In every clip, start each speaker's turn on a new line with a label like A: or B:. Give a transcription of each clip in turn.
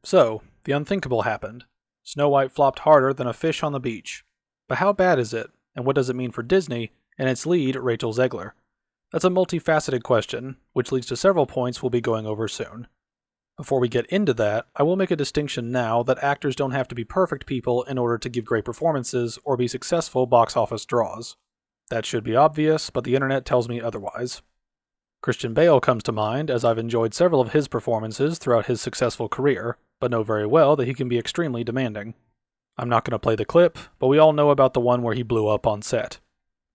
A: So, the unthinkable happened. Snow White flopped harder than a fish on the beach. But how bad is it, and what does it mean for Disney and its lead, Rachel Zegler? That's a multifaceted question, which leads to several points we'll be going over soon. Before we get into that, I will make a distinction now that actors don't have to be perfect people in order to give great performances or be successful box office draws. That should be obvious, but the internet tells me otherwise. Christian Bale comes to mind, as I've enjoyed several of his performances throughout his successful career, but know very well that he can be extremely demanding. I'm not going to play the clip, but we all know about the one where he blew up on set.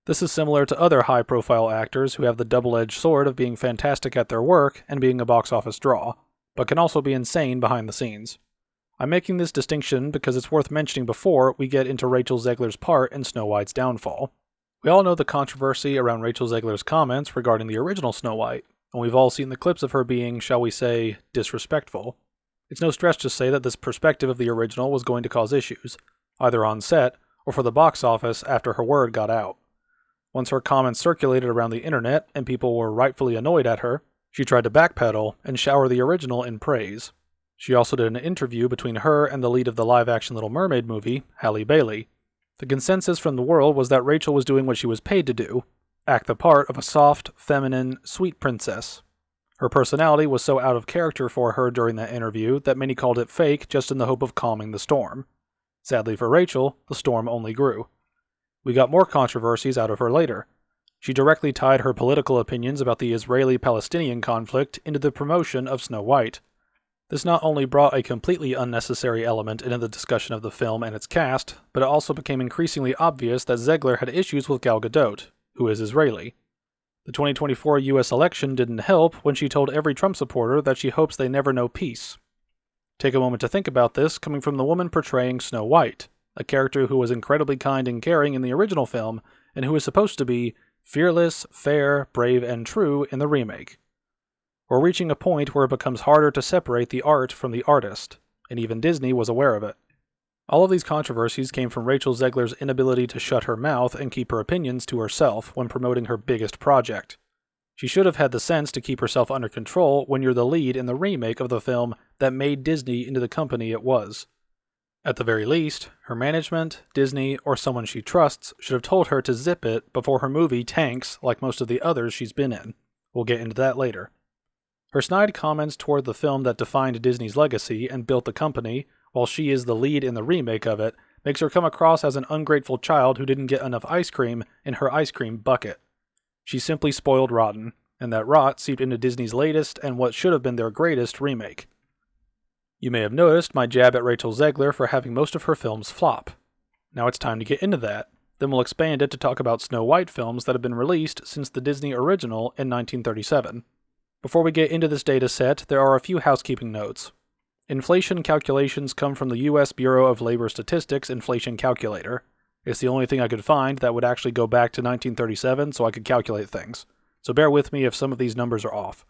A: This is similar to other high-profile actors who have the double-edged sword of being fantastic at their work and being a box office draw, but can also be insane behind the scenes. I'm making this distinction because it's worth mentioning before we get into Rachel Zegler's part in Snow White's downfall. We all know the controversy around Rachel Zegler's comments regarding the original Snow White, and we've all seen the clips of her being, shall we say, disrespectful. It's no stretch to say that this perspective of the original was going to cause issues, either on set or for the box office after her word got out. Once her comments circulated around the internet and people were rightfully annoyed at her, she tried to backpedal and shower the original in praise. She also did an interview between her and the lead of the live-action Little Mermaid movie, Halle Bailey. The consensus from the world was that Rachel was doing what she was paid to do, act the part of a soft, feminine, sweet princess. Her personality was so out of character for her during that interview that many called it fake just in the hope of calming the storm. Sadly for Rachel, the storm only grew. We got more controversies out of her later. She directly tied her political opinions about the Israeli-Palestinian conflict into the promotion of Snow White. This not only brought a completely unnecessary element into the discussion of the film and its cast, but it also became increasingly obvious that Zegler had issues with Gal Gadot, who is Israeli. The 2024 US election didn't help when she told every Trump supporter that she hopes they never know peace. Take a moment to think about this coming from the woman portraying Snow White, a character who was incredibly kind and caring in the original film, and who is supposed to be fearless, fair, brave, and true in the remake. We're reaching a point where it becomes harder to separate the art from the artist, and even Disney was aware of it. All of these controversies came from Rachel Zegler's inability to shut her mouth and keep her opinions to herself when promoting her biggest project. She should have had the sense to keep herself under control when you're the lead in the remake of the film that made Disney into the company it was. At the very least, her management, Disney, or someone she trusts should have told her to zip it before her movie tanks like most of the others she's been in. We'll get into that later. Her snide comments toward the film that defined Disney's legacy and built the company, while she is the lead in the remake of it, makes her come across as an ungrateful child who didn't get enough ice cream in her ice cream bucket. She's simply spoiled rotten, and that rot seeped into Disney's latest and what should have been their greatest remake. You may have noticed my jab at Rachel Zegler for having most of her films flop. Now it's time to get into that. Then we'll expand it to talk about Snow White films that have been released since the Disney original in 1937. Before we get into this data set, there are a few housekeeping notes. Inflation calculations come from the U.S. Bureau of Labor Statistics Inflation Calculator. It's the only thing I could find that would actually go back to 1937 so I could calculate things. So bear with me if some of these numbers are off.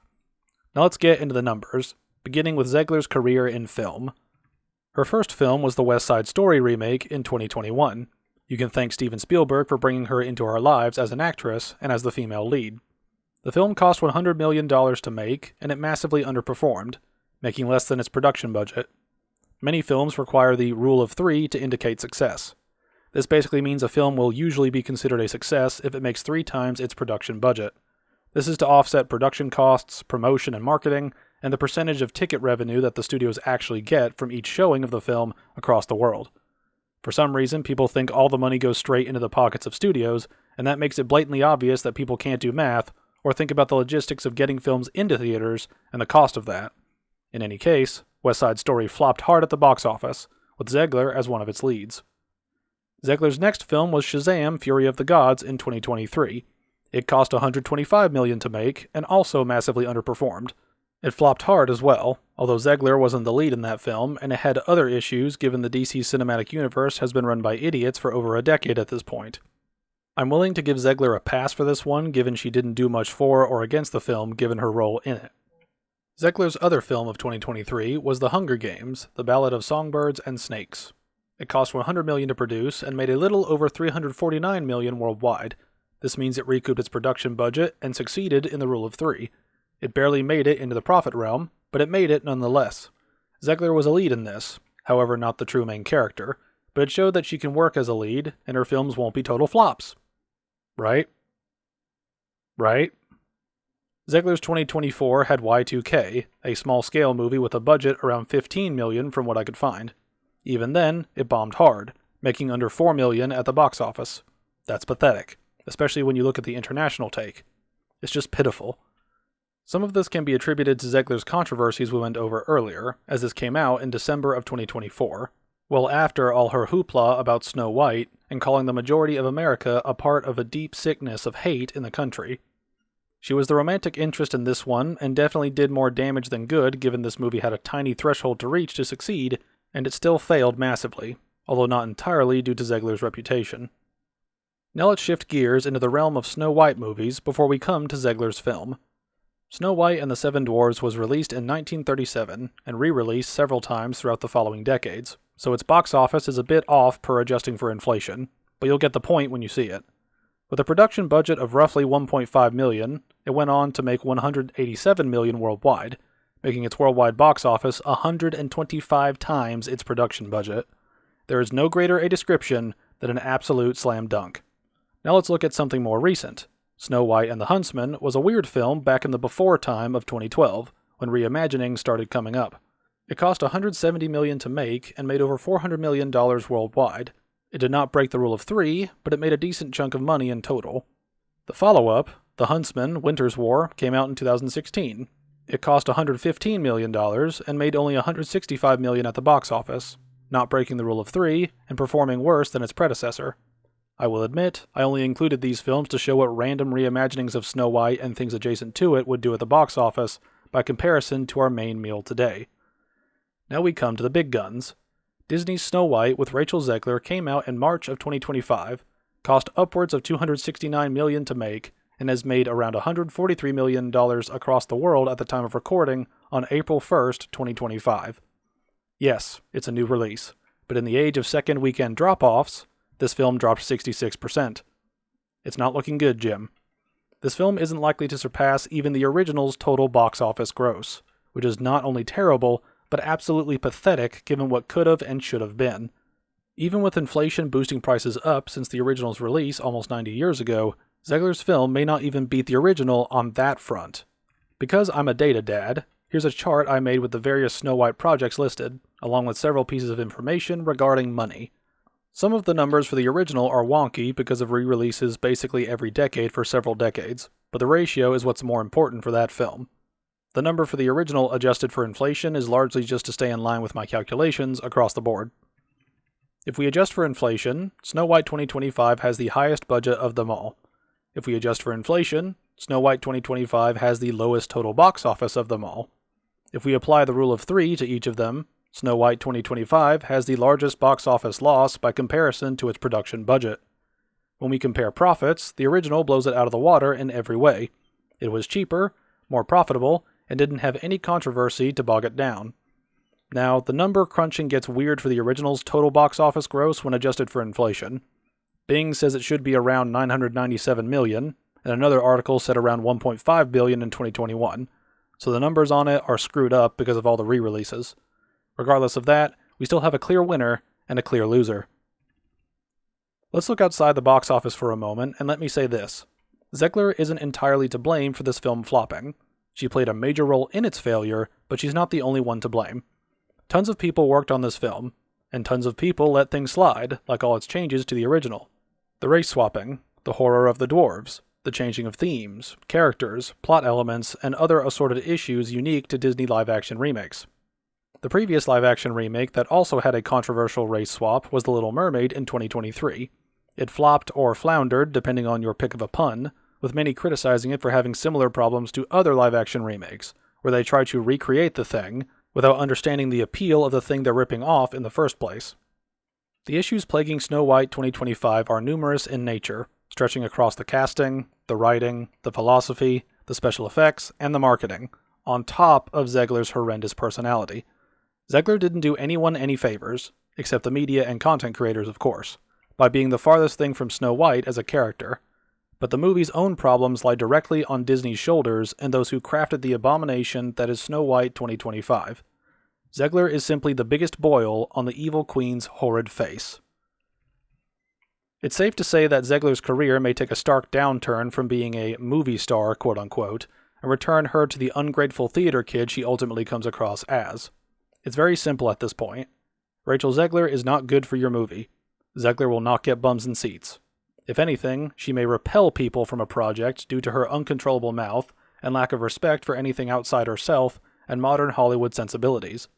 A: Now let's get into the numbers, beginning with Zegler's career in film. Her first film was the West Side Story remake in 2021. You can thank Steven Spielberg for bringing her into our lives as an actress and as the female lead. The film cost $100 million to make, and it massively underperformed, making less than its production budget. Many films require the rule of 3 to indicate success. This basically means a film will usually be considered a success if it makes 3 times its production budget. This is to offset production costs, promotion and marketing, and the percentage of ticket revenue that the studios actually get from each showing of the film across the world. For some reason, people think all the money goes straight into the pockets of studios, and that makes it blatantly obvious that people can't do math or think about the logistics of getting films into theaters and the cost of that. In any case, West Side Story flopped hard at the box office, with Zegler as one of its leads. Zegler's next film was Shazam! Fury of the Gods in 2023. It cost $125 million to make, and also massively underperformed. It flopped hard as well, although Zegler wasn't the lead in that film, and it had other issues given the DC Cinematic Universe has been run by idiots for over a decade at this point. I'm willing to give Zegler a pass for this one, given she didn't do much for or against the film given her role in it. Zegler's other film of 2023 was The Hunger Games, The Ballad of Songbirds and Snakes. It cost $100 million to produce and made a little over $349 million worldwide. This means it recouped its production budget and succeeded in the rule of 3. It barely made it into the profit realm, but it made it nonetheless. Zegler was a lead in this, however not the true main character, but it showed that she can work as a lead, and her films won't be total flops. Right? Right? Zegler's 2024 had Y2K, a small-scale movie with a budget around $15 million from what I could find. Even then, it bombed hard, making under $4 million at the box office. That's pathetic, especially when you look at the international take. It's just pitiful. Some of this can be attributed to Zegler's controversies we went over earlier, as this came out in December of 2024, well after all her hoopla about Snow White and calling the majority of America a part of a deep sickness of hate in the country. She was the romantic interest in this one, and definitely did more damage than good given this movie had a tiny threshold to reach to succeed, and it still failed massively, although not entirely due to Zegler's reputation. Now let's shift gears into the realm of Snow White movies before we come to Zegler's film. Snow White and the Seven Dwarfs was released in 1937, and re-released several times throughout the following decades, so its box office is a bit off per adjusting for inflation, but you'll get the point when you see it. With a production budget of roughly $1.5 million, it went on to make $187 million worldwide, making its worldwide box office 125 times its production budget. There is no greater a description than an absolute slam dunk. Now let's look at something more recent. Snow White and the Huntsman was a weird film back in the before time of 2012, when reimagining started coming up. It cost $170 million to make and made over $400 million worldwide. It did not break the rule of three, but it made a decent chunk of money in total. The follow-up, The Huntsman: Winter's War, came out in 2016. It cost $115 million and made only $165 million at the box office, not breaking the rule of three and performing worse than its predecessor. I will admit, I only included these films to show what random reimaginings of Snow White and things adjacent to it would do at the box office by comparison to our main meal today. Now we come to the big guns. Disney's Snow White with Rachel Zegler came out in March of 2025, cost upwards of $269 million to make, and has made around $143 million across the world at the time of recording on April 1st, 2025. Yes, it's a new release, but in the age of second weekend drop-offs, this film dropped 66%. It's not looking good, Jim. This film isn't likely to surpass even the original's total box office gross, which is not only terrible, but absolutely pathetic given what could have and should have been. Even with inflation boosting prices up since the original's release almost 90 years ago, Zegler's film may not even beat the original on that front. Because I'm a data dad, here's a chart I made with the various Snow White projects listed, along with several pieces of information regarding money. Some of the numbers for the original are wonky because of re-releases basically every decade for several decades, but the ratio is what's more important for that film. The number for the original adjusted for inflation is largely just to stay in line with my calculations across the board. If we adjust for inflation, Snow White 2025 has the highest budget of them all. If we adjust for inflation, Snow White 2025 has the lowest total box office of them all. If we apply the rule of three to each of them, Snow White 2025 has the largest box office loss by comparison to its production budget. When we compare profits, the original blows it out of the water in every way. It was cheaper, more profitable, and didn't have any controversy to bog it down. Now, the number crunching gets weird for the original's total box office gross when adjusted for inflation. Bing says it should be around $997 million, and another article said around $1.5 billion in 2021, so the numbers on it are screwed up because of all the re-releases. Regardless of that, we still have a clear winner and a clear loser. Let's look outside the box office for a moment, and let me say this. Zegler isn't entirely to blame for this film flopping. She played a major role in its failure, but she's not the only one to blame. Tons of people worked on this film, and tons of people let things slide, like all its changes to the original. The race swapping, the horror of the dwarves, the changing of themes, characters, plot elements, and other assorted issues unique to Disney live-action remakes. The previous live-action remake that also had a controversial race swap was The Little Mermaid in 2023. It flopped or floundered, depending on your pick of a pun, with many criticizing it for having similar problems to other live-action remakes, where they try to recreate the thing without understanding the appeal of the thing they're ripping off in the first place. The issues plaguing Snow White 2025 are numerous in nature, stretching across the casting, the writing, the philosophy, the special effects, and the marketing, on top of Zegler's horrendous personality. Zgler didn't do anyone any favors, except the media and content creators of course, by being the farthest thing from Snow White as a character. But the movie's own problems lie directly on Disney's shoulders and those who crafted the abomination that is Snow White 2025. Zegler is simply the biggest boil on the evil queen's horrid face. It's safe to say that Zegler's career may take a stark downturn from being a movie star, quote-unquote, and return her to the ungrateful theater kid she ultimately comes across as. It's very simple at this point. Rachel Zegler is not good for your movie. Zegler will not get bums in seats. If anything, she may repel people from a project due to her uncontrollable mouth and lack of respect for anything outside herself and modern Hollywood sensibilities.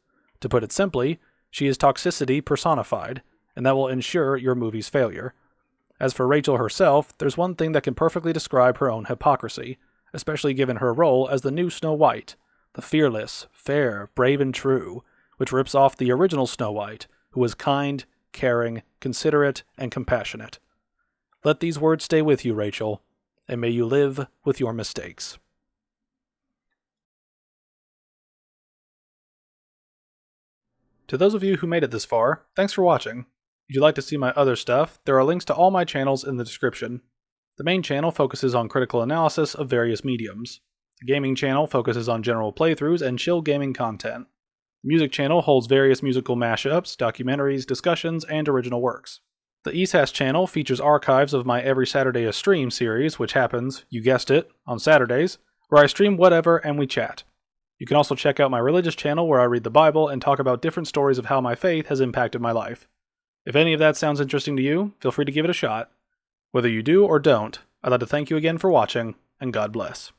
A: To put it simply, she is toxicity personified, and that will ensure your movie's failure. As for Rachel herself, there's one thing that can perfectly describe her own hypocrisy, especially given her role as the new Snow White, the fearless, fair, brave, and true, which rips off the original Snow White, who was kind, caring, considerate, and compassionate. Let these words stay with you, Rachel, and may you live with your mistakes. To those of you who made it this far, thanks for watching. If you'd like to see my other stuff, there are links to all my channels in the description. The main channel focuses on critical analysis of various mediums. The gaming channel focuses on general playthroughs and chill gaming content. The music channel holds various musical mashups, documentaries, discussions, and original works. The ESAS channel features archives of my Every Saturday a Stream series, which happens, you guessed it, on Saturdays, where I stream whatever and we chat. You can also check out my religious channel where I read the Bible and talk about different stories of how my faith has impacted my life. If any of that sounds interesting to you, feel free to give it a shot. Whether you do or don't, I'd like to thank you again for watching, and God bless.